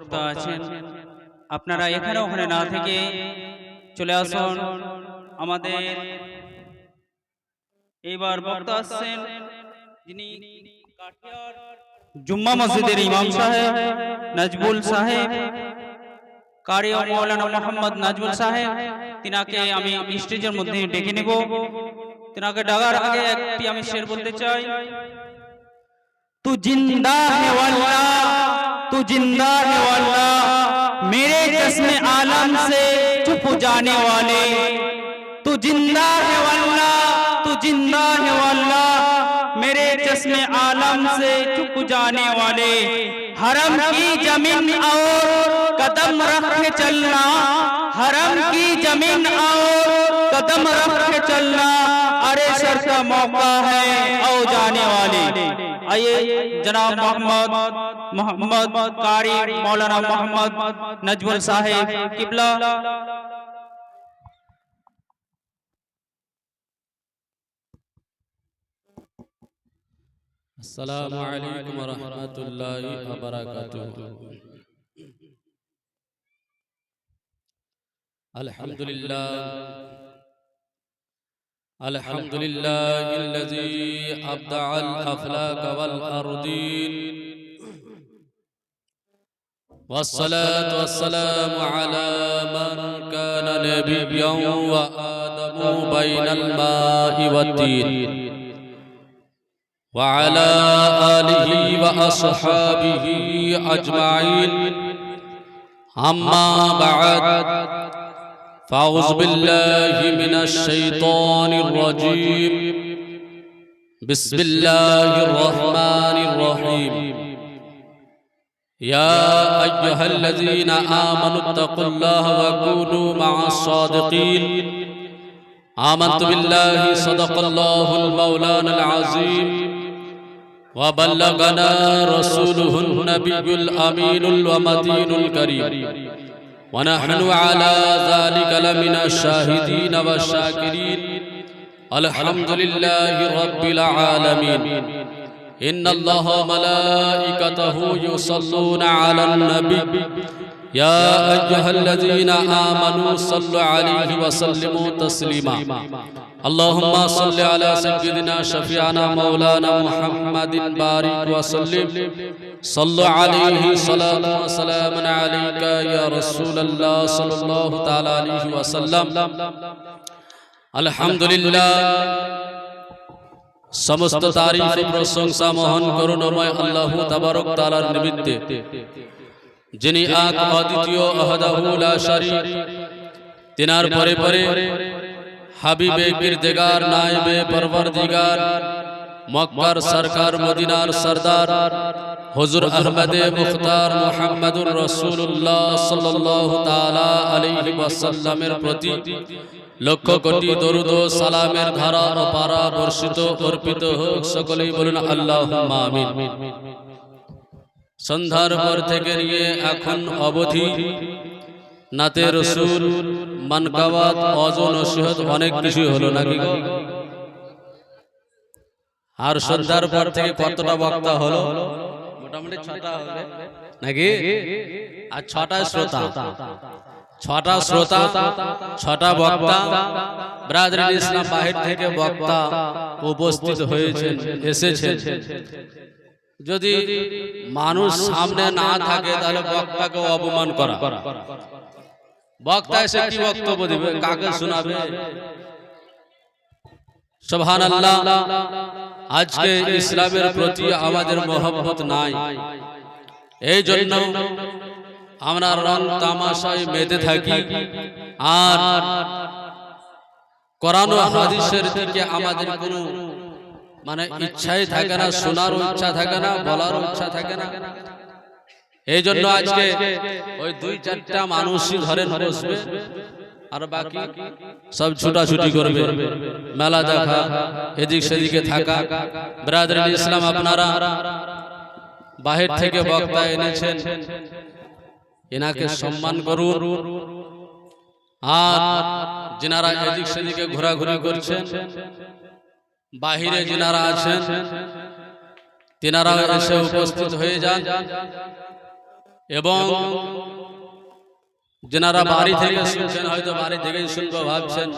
বক্তা আছেন, আপনারা এখানে ওখানে না থেকে চলে আসুন। আমাদের এইবার বক্তা আসছেন যিনি কাঠিয়ার জুম্মা মসজিদের ইমাম সাহেব নাজবুল সাহেব, কারি ও মৌলানা মোহাম্মদ নাজবুল সাহেব। তিনাকে আমি স্টেজের মধ্যে ডেকে নেব। তিনাকে ডাকার আগে একটি আমি শের বলতে চাই। तू जिंदा है वल्ला, तू जिंदा है वल्ला, मेरे चश्मे आलम से छुप जाने वाले। तू जिंदा है वल्ला, तू जिंदा है वल्ला, मेरे चश्मे आलम से छुप जाने वाले। हरम की जमीन और कदम रख के चलना, हरम की जमीन और कदम रख के चलना, अरे सर का मौका है आओ जाने वाले। आइए जनाब मोहम्मद कारी मौलाना मोहम्मद नजमुल साहेब किबला। अस्सलामु अलैकुम व रहमतुल्लाहि व बरकातुहू। अल्हम्दुलिल्लाह अल्हम्दुलिल्लाहिल्लज़ी अब्दअल अफ़लाक वल अर्दीन वस्सलातु वस्सलामु अला मन काना नबिय्यन व आदमु बैनल माइ वत्तीन व अला आलिहि व अस्हाबिहि अजमाइन। अम्मा बअद फ़अऊज़ु बिल्लाहि मिनश शैतानिर रजीम। बिस्मिल्लाहिर रहमानिर रहीम। या अय्युहल्लज़ीना आमनुत्तक़ुल्लाहा व कूनू मअस सादिक़ीन। आमन्तु बिल्लाहि सदक़ल्लाहुल मौलानाल अज़ीम व बल्लगना रसूलुहुन नबियुल अमीनुल व मतीनुल करीम व नहनु अला ज़ालिका लमिनश शाहिदीन व शाकिरीन। अल्हम्दुलिल्लाहि रब्बिल आलमीन। इन्नल्लाहा व मलाइकतहु युसल्लूना अलन नबी या अय्युहल्लज़ीना आमनू सल्लु अलैहि व सल्लिमू तस्लीमा। अल्लाहुम्मा सल्लि अला सय्यिदिना शफीअना मौलाना मुहम्मदिन बारिक व सल्लिम। सल्लु अलैहि सलातु व सलामुन अलैका या रसूलल्लाह सल्लल्लाहु तआला अलैहि व सल्लम। अल्हम्दुलिल्लाह समस्त तारीफ प्रशंसा मोहन करुणामय अल्लाह तबारक ताआलार निमित्ते जिनी आक अद्वितीय अहदाहु ला शरीक। तिनार परे परे हाबिबे किरदेगार नायबे परवरदिगार मक्कार सरकार मदीनार सरदार हुजूर अहमदे मुख्तार मुहम्मदुर रसूलुल्लाह सल्लल्लाहु ताआला अलैहि वसल्लमेर प्रति लक्ष कोटी दरूद ओ सालामेर धारा ओ पारा बर्षित अर्पित होक। सकलेई बोलुन आल्लाहुम्मा आमीन। সন্ধ্যার পর থেকে নিয়ে এখন অবধি নাতে রসুল মানকাবাত ওয়াজ নসিহত অনেক কিছু হলো নাকি? আর সন্ধ্যার পর থেকে কতটা বক্তা হলো? মোটামুটি 6টা হবে নাকি? আর 6টা শ্রোতা, 6টা শ্রোতা, 6টা বক্তা। ব্রাদার ইসলাম বাহির থেকে বক্তা উপস্থিত হয়েছেন, এসেছেন। যদি মানুষ সামনে না থাকে তাহলে বক্তাকে অপমান করা। বক্তা এসে কি বক্তব্য দিবে, কাকে শোনাবে? সুবহানাল্লাহ। আজকে ইসলামের প্রতি আমাদের মহব্বত নাই, এই জন্য আমরা রং তামাশায় মেতে থাকি আর কোরআন ও হাদিসের দিকে আমাদের কোনো মানে ইচ্ছাই থাকে না, শোনার ইচ্ছা থাকে না, বলার ইচ্ছা থাকে না। এই জন্য আজকে ওই 2-4টা মানুষই ধরেন বসবে আর বাকি সব ছুটাছুটি করবে, মেলা দেখা, এদিক সেদিকে থাকা। ব্রাদার ইসলাম আপনারা বাহির থেকে বক্তা এনেছেন, এনাকে সম্মান করুন। আর যারা এদিক সেদিকে ঘোরাঘুরি করছেন, বাহিরে যারা আছেন তেনারাও এসে উপস্থিত হয়ে যান। এবং যারা বাড়ি থেকে শুনছেন, হয়তো বাড়ি থেকেই শুনবো ভাবছেন,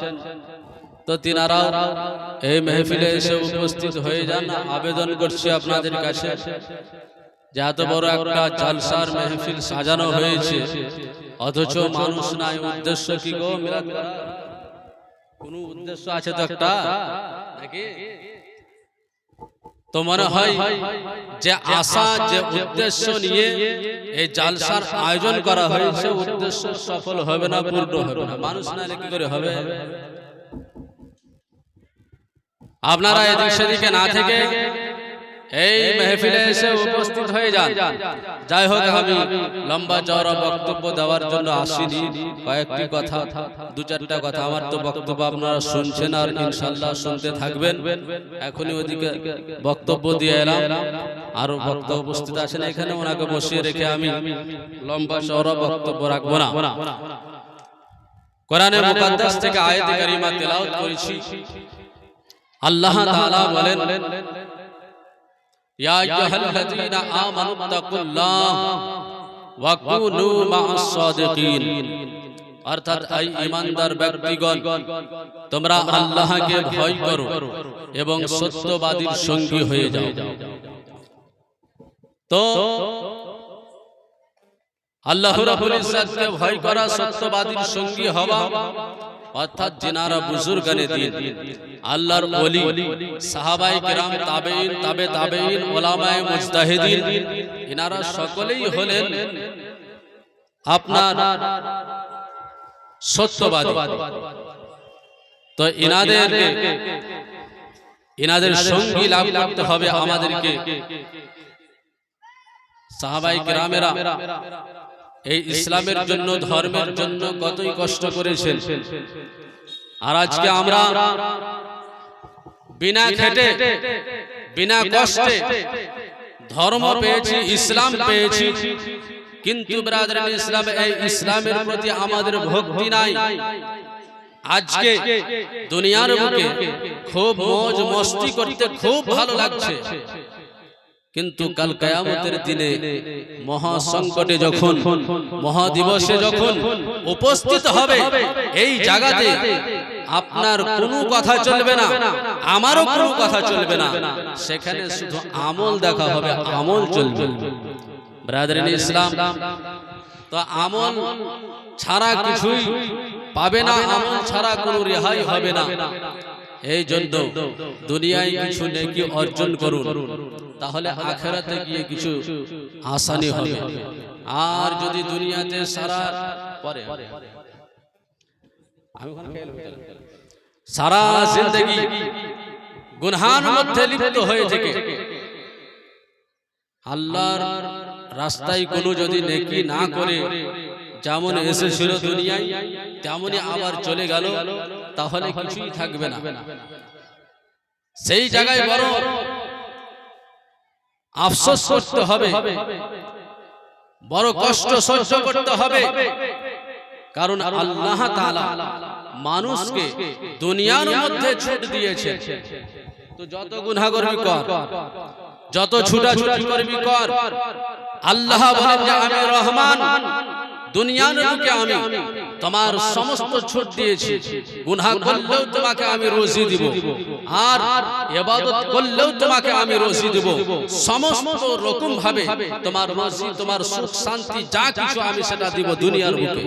তো তিনারাও এই মেহফিলে এসে উপস্থিত হয়ে যান। আবেদন করছি আপনাদের কাছে যে এত বড় একটা জলসার মেহফিল সাজানো হয়েছে, অথচ মানুষ নাই। উদ্দেশ্য কি গো? মিলাদ করা কোন উদ্দেশ্য আছে তো একটা নাকি? তো মনে হয় যে আশা, যে উদ্দেশ্য নিয়ে এই জালসার আয়োজন করা হয়েছে, উদ্দেশ্য সফল হবে না, পূর্ণ হবে না। মানুষ না এলে কি করে হবে? আপনারা এদিক সেদিকে না থেকে এই মেহফিলে এসে উপস্থিত হয়ে যান। যাই হোক, আমি লম্বা চওড়া বক্তব্য দেওয়ার জন্য আসিনি। কয়েকটি কথা, দু চারটা কথা, আমার তো বক্তব্য আপনারা শুনছেন আর ইনশাআল্লাহ শুনতে থাকবেন। এখনই ওদিকে বক্তব্য দিয়ে এলাম, আরো বক্তা উপস্থিত আছেন এখানে, ওনাকে বসিয়ে রেখে আমি লম্বা চওড়া বক্তব্য রাখবো না। কোরআনে মুকাদ্দাস থেকে আয়াতে কারিমা তেলাওয়াত করেছি। আল্লাহ তাআলা বলেন, ইয়া আইয়ুহাল্লাযীনা আমানুত্তাকুল্লাহ ওয়া কুনু মা'আস সাদিকিন। অর্থাৎ এই ঈমানদার ব্যক্তিগণ, তোমরা আল্লাহকে ভয় করো এবং সত্যবাদীর সঙ্গী হয়ে যাও। তো আল্লাহ রাব্বুল ইজ্জতকে ভয় করা, সত্যবাদীর সঙ্গী হওয়া, অর্থাৎ যিনারা বুজুর্গানে দিন, আল্লাহর ওলি, সাহাবায়ে কেরাম, তাবেঈন, তাবে তাবেঈন, উলামায়ে মুজতাহিদিন, ইনারা সকলেই হলেন আপনার সত্যবাদী। তো ইনাদের সঙ্গী লাভ করতে হবে আমাদেরকে। সাহাবায়ে কেরামেরা এই ইসলামের জন্য, ধর্মের জন্য কতই কষ্ট করেছেন, আর আজকে আমরা বিনা খেটে, বিনা কষ্টে ধর্ম পেয়েছি, ইসলাম পেয়েছি, কিন্তু ব্রাদারান ইসলাম, এই ইসলামের প্রতি আমাদের ভক্তি নাই। আজকে দুনিয়ার বুকে খুব মौज মস্তি করতে খুব ভালো লাগছে, কিন্তু কাল কিয়ামতের দিনে মহা সংকটে যখন, মহাদিবসে যখন উপস্থিত হবে, এই জায়গাতে আপনার কোনো কথা চলবে না, আমারও কোনো কথা চলবে না, সেখানে শুধু আমল দেখা হবে, আমল চলবে। ব্রাদারান ইসলাম, তো আমল ছাড়া কিছুই পাবে না, আমল ছাড়া কোনো রেহাই হবে না। এই জন্য দুনিয়ায় কিছু নেকি অর্জন করুন, তাহলে আখিরাতে গিয়ে কিছু আসানি হবে। আর যদি দুনিয়াতে সারা পরে সারা জিন্দেগি গুনহার মধ্যে লিপ্ত হয়ে থেকে আল্লাহর রাস্তায় কোনো যদি নেকি না করে, যেমন এসেছিল দুনিয়ায় তেমনই আবার চলে গেল, তাহলে কিছুই থাকবে না। সেই জায়গায় বড় আফসোস করতে হবে, বড় কষ্ট সহ্য করতে হবে, কারণ আল্লাহ তাআলা মানুষকে দুনিয়ার মধ্যে ছুট দিয়েছে। তো যত গুনাহ করবি কর, যত ছুটাছুটি করবি কর, আল্লাহ বলেন যে আমি রহমান, দুনিয়ার বুকে আমি তোমার সমস্ত ছুট দিয়েছি। গুনাহ করলেও তোমাকে আমি রোজি দিব, আর ইবাদত করলেও তোমাকে আমি রোজি দিব। সমস্ত রকম ভাবে তোমার রোজি, তোমার সুখ শান্তি যা কিছু আমি সেটা দিব দুনিয়ার বুকে।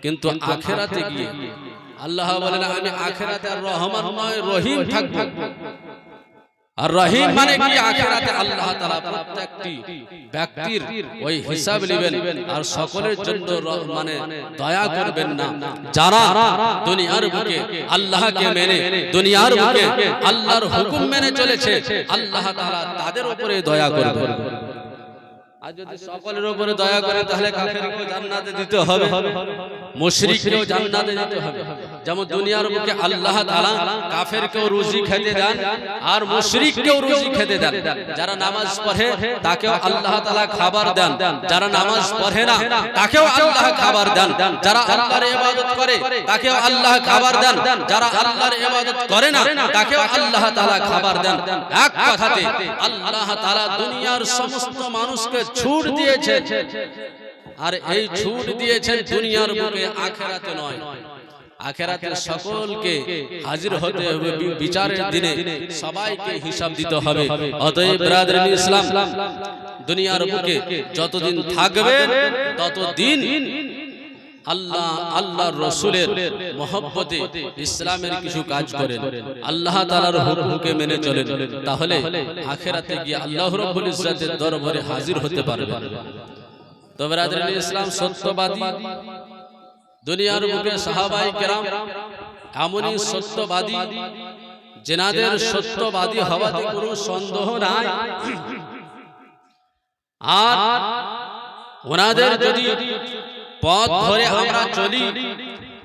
কিন্তু আখিরাতে গিয়ে আল্লাহ বলেন আমি আখিরাতে আর রহমান নয়, রহিম থাকব। আর রহিম মানে কি? আখিরাতে আল্লাহ তাআলা প্রত্যেকটি ব্যক্তির ওই হিসাব নেবেন আর সকলের জন্য মানে দয়া করবেন না। যারা দুনিয়ার বুকে আল্লাহকে মেনে, দুনিয়ার বুকে আল্লাহর হুকুম মেনে চলেছে, আল্লাহ তাআলা তাদের উপরে দয়া করবেন। আর যদি সকলের উপরে দয়া করে, তাহলে কাফেরকেও জান্নাতে দিতে হবে, মুশরিককেও জান্নাতে দিতে হবে। যেমন দুনিয়ার বুকে আল্লাহ তাআলা কাফেরকেও রুজি খেতে দেন আর মুশরিককেও রুজি খেতে দেন। যারা নামাজ পড়ে তাকেও আল্লাহ তাআলা খাবার দেন, যারা নামাজ পড়ে না তাকেও আল্লাহ খাবার দেন, যারা আল্লাহর ইবাদত করে তাকেও আল্লাহ খাবার দেন, যারা আল্লাহর ইবাদত করে না তাকেও আল্লাহ তাআলা খাবার দেন। এক কথাতে আল্লাহ তাআলা দুনিয়ার সমস্ত মানুষকে ছুট দিয়েছেন, আর এই ছুট দিয়েছেন দুনিয়ার বুকে, আখেরাতে নয়। আখেরাতে সকলকে হাজির হতে হবে, বিচারের দিনে সবাইকে হিসাব দিতে হবে। অতএব ব্রাদার ইসলাম, দুনিয়ার বুকে যতদিন থাকবেন ততদিন আল্লাহ আল্লাহর রাসূলের মহব্বতে ইসলামের কিছু কাজ করেন, আল্লাহ তাআলার হুকুমকে মেনে চলেন, তাহলে আখিরাতে গিয়ে আল্লাহ রাব্বুল ইজ্জতের দরবারে হাজির হতে পারবেন। তো ব্রাদার ইসলাম, সত্যবাদী দুনিয়ার বুকে সাহাবায়ে কেরাম এমনই সত্যবাদী, যেনাদের সত্যবাদী হওয়াতে কোনো সন্দেহ নাই। আর ওনাদের যদি পথ ধরে আমরা চলি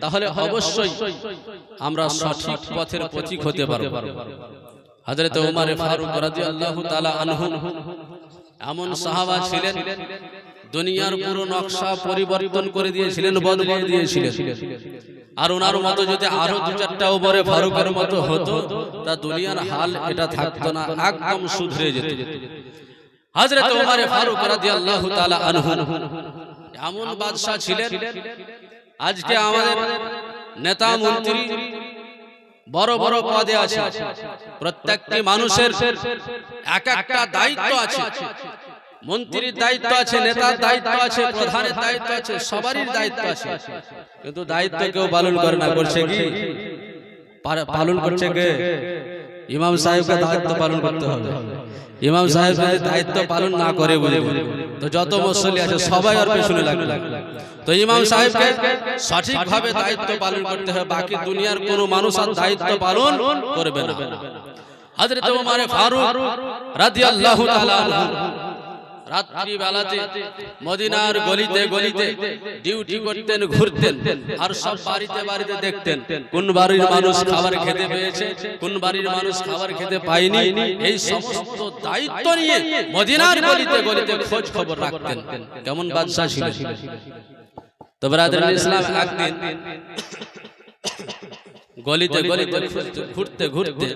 তাহলে অবশ্যই আমরা সঠিক পথের পথিক হতে পারব। হযরত ওমর ফারুক রাদিয়াল্লাহু তাআলা আনহু এমন সাহাবা ছিলেন, দুনিয়ার পুরো নকশা পরিবর্তন করে দিয়েছিলেন, বদলে দিয়েছিলেন। আর ওনার মতো যদি আরো দু চারটা ওমর ফারুকের মতো হতো তা দুনিয়ার হাল এটা থাকতো না, একদম শুধরে যেত। হযরত ওমর ফারুক রাদিয়াল্লাহু তাআলা আনহু এমন বাদশা ছিলেন, আজকে আমাদের নেতা মন্ত্রী বড় বড় পদে আছে, প্রত্যেকটি মানুষের এক একটা দায়িত্ব আছে। মন্ত্রীর দায়িত্ব আছে, নেতার দায়িত্ব আছে, প্রধানের দায়িত্ব আছে, সবারই দায়িত্ব আছে, কিন্তু দায়িত্ব কেউ পালন করে না। করছে কি? পালন করছে কে? ইমাম সাহেবকে দায়িত্ব পালন করতে হবে। ইমাম সাহেব যদি দায়িত্ব পালন না করে বলে তো যত মুসল্লি আছে সবাই আর পেছনে লাগবে। তো ইমাম সাহেবকে সঠিকভাবে দায়িত্ব পালন করতে হবে, বাকি দুনিয়ার কোনো মানুষ আর দায়িত্ব পালন করবে না। হযরত ওমর ফারুক রাদিয়াল্লাহু তাআলা আনহু রাত্রি বেলাতে মদিনার গলিতে গলিতে ডিউটি করতেন, ঘুরতেন, আর সব বাড়িতে বাড়িতে দেখতেন কোন বাড়ির মানুষ খাবার খেতে পেয়েছে, কোন বাড়ির মানুষ খাবার খেতে পায়নি। এই সমস্ত দায়িত্ব নিয়ে মদিনার গলিতে গলিতে খোঁজ খবর রাখতেন। কেমন বাদশা ছিলেন! তো ব্রাদার ইসলাম, একদিন গলিতে গলিতে ঘুরতে ঘুরতে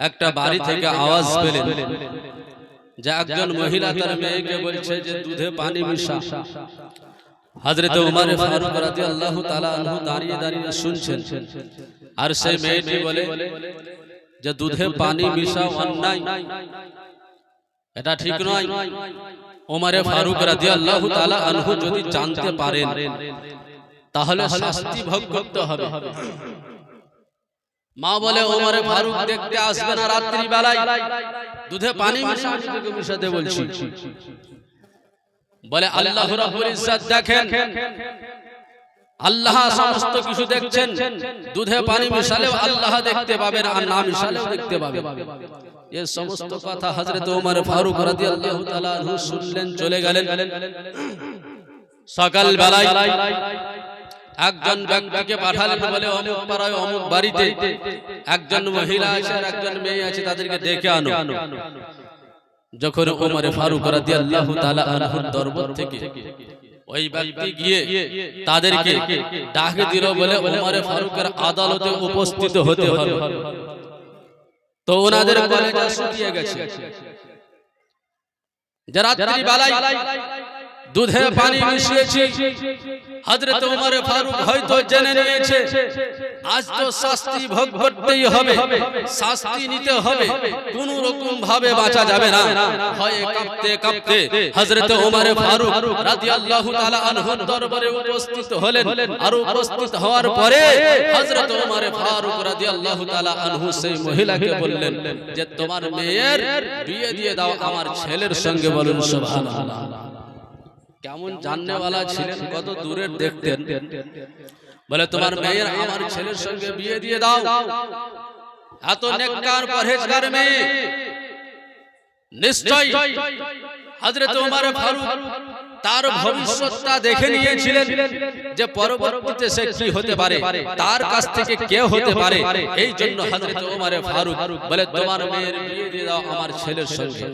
একটা বাড়ি থেকে আওয়াজ পেলেন যে একজন মহিলা তার মেয়েকে বলছে যে দুধে পানি মিশা। হযরত ওমর ফারুক রাদিয়াল্লাহু তাআলা আনহু দাঁড়িয়ে দাঁড়িয়ে শুনছেন, আর সেই মেয়েটি বলে যে দুধে পানি মিশা অন্যায়, এটা ঠিক নয়। ওমর ফারুক রাদিয়াল্লাহু তাআলা আনহু যদি জানতে পারেন তাহলে শাস্তি ভোগ করতে হবে। মা বলে ওমর ফারুক দেখতে আসবে না রাত্রি বেলায়, দুধে পানি মিশাতে বলছি। বলে আল্লাহ রাব্বুল ইজ্জত দেখেন, আল্লাহ সমস্ত কিছু দেখছেন, দুধে পানি মিশালেও আল্লাহ দেখতে পাবেন আর না মিশালেও দেখতে পাবেন। এই সমস্ত কথা হযরত ওমর ফারুক রাদিয়াল্লাহু তাআলা আনহু শুনলেন, চলে গেলেন। সকাল বেলায় একজন ব্যক্তিকে পাঠালেন, বলে অমুক পাড়ায় অমুক বাড়িতে একজন মহিলা আছে আর একজন মেয়ে আছে, তাদেরকে ডেকে আনো। যখন ওমর ফারুক রাদিয়াল্লাহু তাআলা আনহুর দরবার থেকে ওই ব্যক্তি গিয়ে তাদেরকে ডাকে দিল, বলে ওমর ফারুকের আদালতে উপস্থিত হতে হবে। তো ওনাদের কলেজা শুকিয়ে গেছে, যে রাত্রি বেলায় দুধে পানি মিশিয়েছি। হযরত ওমর ফারুক হয়তো জেনে নিয়েছে আজ তো শাস্তি ভোগ করতেই হবে, শাস্তি নিতে হবে, কোন রকম ভাবে বাঁচা যাবে না। ভয়ে কাঁপতে কাঁপতে হযরত ওমর ফারুক রাদিয়াল্লাহু তাআলা আনহুর দরবারে উপস্থিত হলেন। আর উপস্থিত হওয়ার পরে হযরত ওমর ফারুক রাদিয়াল্লাহু তাআলা আনহু সেই মহিলাকে বললেন যে তোমার মেয়ের বিয়ে দিয়ে দাও আমার ছেলের সঙ্গে। বলুন সুবহানাল্লাহ। কেমন জাননেওয়ালা ছিলেন, কত দূরের দেখতেন। বলে তোমার মেয়ের আমার ছেলের সঙ্গে বিয়ে দিয়ে দাও। এত নেককার পরহেজগার মেয়ে, নিশ্চয় হযরত ওমর ফারুক তার ভবিষ্যৎটা দেখে নিয়েছিলেন যে পরবর্তীতে সে কি হতে পারে, তার কাছ থেকে কে হতে পারে। এই জন্য হযরত ওমর ফারুক বলে তোমার মেয়ের বিয়ে দিয়ে দাও আমার ছেলের সঙ্গে।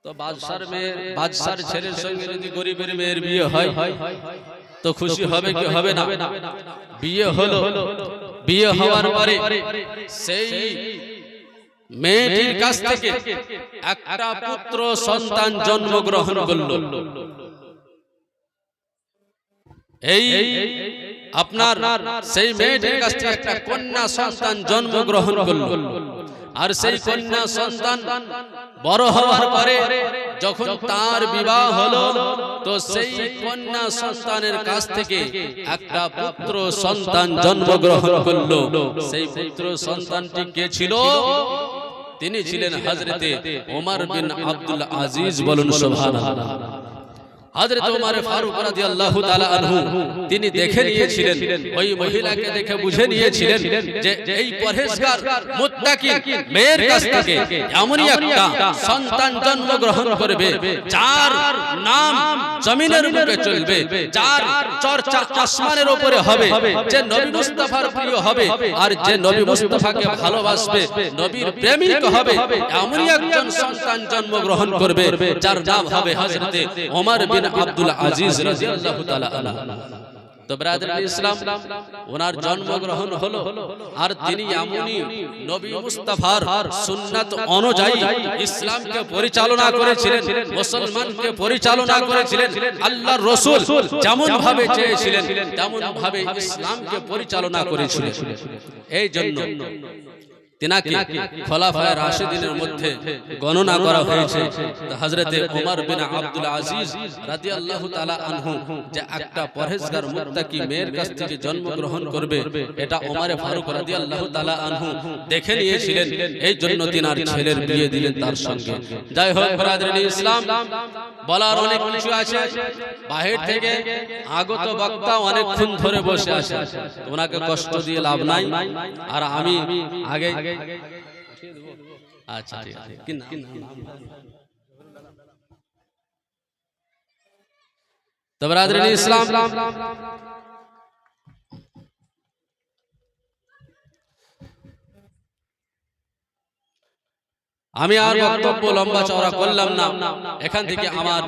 তো বাদশার ছেলের সঙ্গে যদি গরিবের মেয়ের বিয়ে হয় তো খুশি হবে কি হবে না? বিয়ে হলো, বিয়ে হওয়ার পরে সেই মেয়েটির কাছ থেকে একটা পুত্র সন্তান জন্মগ্রহণ করল। এই আপনার সেই মেয়েটির কাছ থেকে একটা কন্যা সন্তান জন্মগ্রহণ করল। আর সেই কন্যা সন্তান বড় হওয়ার পরে যখন তার বিবাহ হলো, তো সেই কন্যা সন্তানের কাছ থেকে একটা পুত্র সন্তান জন্মগ্রহণ করলো। সেই পুত্র সন্তানটি কে ছিল? তিনি ছিলেন হযরতে ওমর বিন আব্দুল আজিজ। বলুন সুবহানাল্লাহ। হযরত ওমর ফারুক রাদিয়াল্লাহু তাআলা আনহু তিনি দেখে নিয়েছিলেন, ওই মহিলাকে দেখে বুঝে নিয়েছিলেন যে এই পরহেজগার মুত্তাকি মেয়ের কাছ থেকে এমনই একটা সন্তান জন্মগ্রহণ করবে যার নাম জমিনের বুকে চলবে, যার চর্চা আসমানের উপরে হবে, যে নবী মুস্তাফার প্রিয় হবে আর যে নবী মুস্তাফাকে ভালোবাসবে, নবীর প্রেমিক হবে। এমনই একজন সন্তান জন্মগ্রহণ করবে যার নাম হবে হযরতে ওমর বিন আব্দুল আজিজ রাদিয়াল্লাহু তাআলা আনহু। তো ব্রাদার ইসলাম, ওনার জন্মগ্রহণ হলো আর তিনি এমনই নবী মুস্তাফার সুন্নাত অনুযায়ী ইসলামকে পরিচালনা করেছিলেন, মুসলমানকে পরিচালনা করেছিলেন। আল্লাহর রাসূল যেমন ভাবে চেয়েছিলেন তেমন ভাবে ইসলামকে পরিচালনা করেছিলেন। এই জন্য তিনাকে খোলাফায়ে রাশিদিনের মধ্যে গণনা করা হয়েছে। হযরতে ওমর বিন আব্দুল আজিজ রাদিয়াল্লাহু তাআলা আনহু যে একটা পরহেজগার মুত্তাকি মেয়ের কাছ থেকে জন্মগ্রহণ করবে, এটা ওমর ফারুক রাদিয়াল্লাহু তাআলা আনহু দেখে নিয়েছিলেন। এই জন্য তিনার ছেলের বিয়ে দিলেন তার সঙ্গে। যাই হোক ব্রাদার ইসলাম, বলার অনেক কিছু আছে। বাহির থেকে আগত বক্তা অনেকক্ষণ ধরে বসে আছে, ওনাকে কষ্ট দিয়ে লাভ নাই। আর আমি আগে আচ্ছা ঠিক আছে। তো ব্রাদার ইসলাম, আমি আর বক্তব্য লম্বা চওড়া করলাম না, এখান থেকে আমার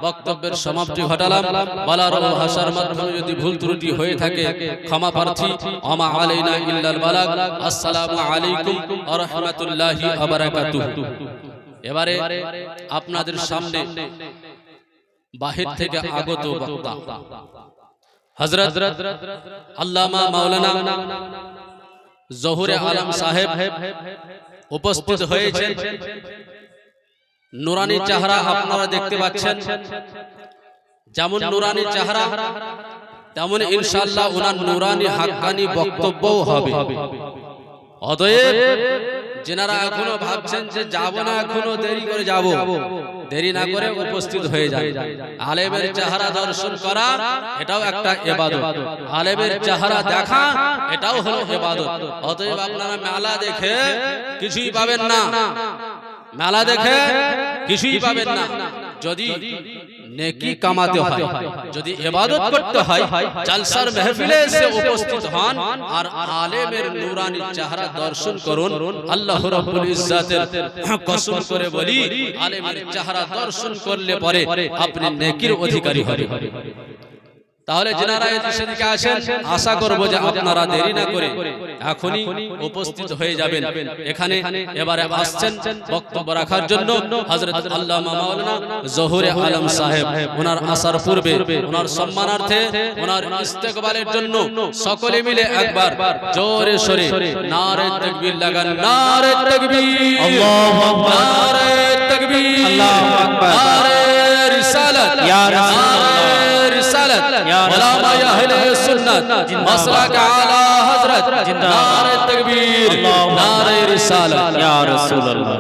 বক্তব্যের সমাপ্তি ঘটালাম। বলার ও ভাষার মাধ্যমে যদি ভুল ত্রুটি হয়ে থাকে ক্ষমা প্রার্থী। আমা আলাইনা ইল্লাল বালাগ। আসসালামু আলাইকুম ওয়া রাহমাতুল্লাহি ওয়া বারাকাতুহু। এবারে আপনাদের সামনে বাহির থেকে আগত বক্তা হযরত আল্লামা মাওলানা জহুরে আলম সাহেব উপস্থিত হয়েছেন। নুরানি চেহারা আপনারা দেখতে পাচ্ছেন, যেমন নুরানি চেহারা তেমন ইনশাআল্লাহ ওনার নুরানি হাক্কানি বক্তব্যও হবে। অতএব যারা এখনো ভাবছেন যে যাব না, এখনো দেরি করে যাব, দেরি না করে উপস্থিত হয়ে যায়। আলেমের চেহারা দর্শন করা এটাও একটা ইবাদত, আলেমের চেহারা দেখা এটাও হলো ইবাদত। অতএব আপনারা মেলা দেখে কিছুই পাবেন না, মেলা দেখে কিছুই পাবেন না। যদি নেকি কামাতে হয়, যদি ইবাদত করতে হয়, জলসার মাহফিলে এসে উপস্থিত হন আর আলেমের নূরানি চেহারা দর্শন করুন। আল্লাহ রাব্বুল ইজ্জাতের কসম করে বলি, আলেমের চেহারা দর্শন করলে পরে আপনি নেকির অধিকারী হবেন। তাহলে যারা এদিকে আসেন, আশা করব যে আপনারা দেরি না করে এখনই উপস্থিত হয়ে যাবেন। এখানে এবারে আসছেন বক্তব্য রাখার জন্য হযরত আল্লামা মাওলানা জহুরে আলম সাহেব। ওনার আসার পূর্বে ওনার সম্মানার্থে, ওনার ইস্তেকবালের জন্য সকলে মিলে একবার জোরে সোরে নারে তাকবীর লাগান। নারে তাকবীর, আল্লাহু আকবার, নারে তাকবীর, আল্লাহু আকবার, নারে রিসালাত, ইয়া রাসূলুল্লাহ, রিসালাত, উলামা আহলে সুন্নাত, মাসলাক আলা হযরত, নারে তাকবীর, নারে রিসালাত, ইয়া রাসূলুল্লাহ।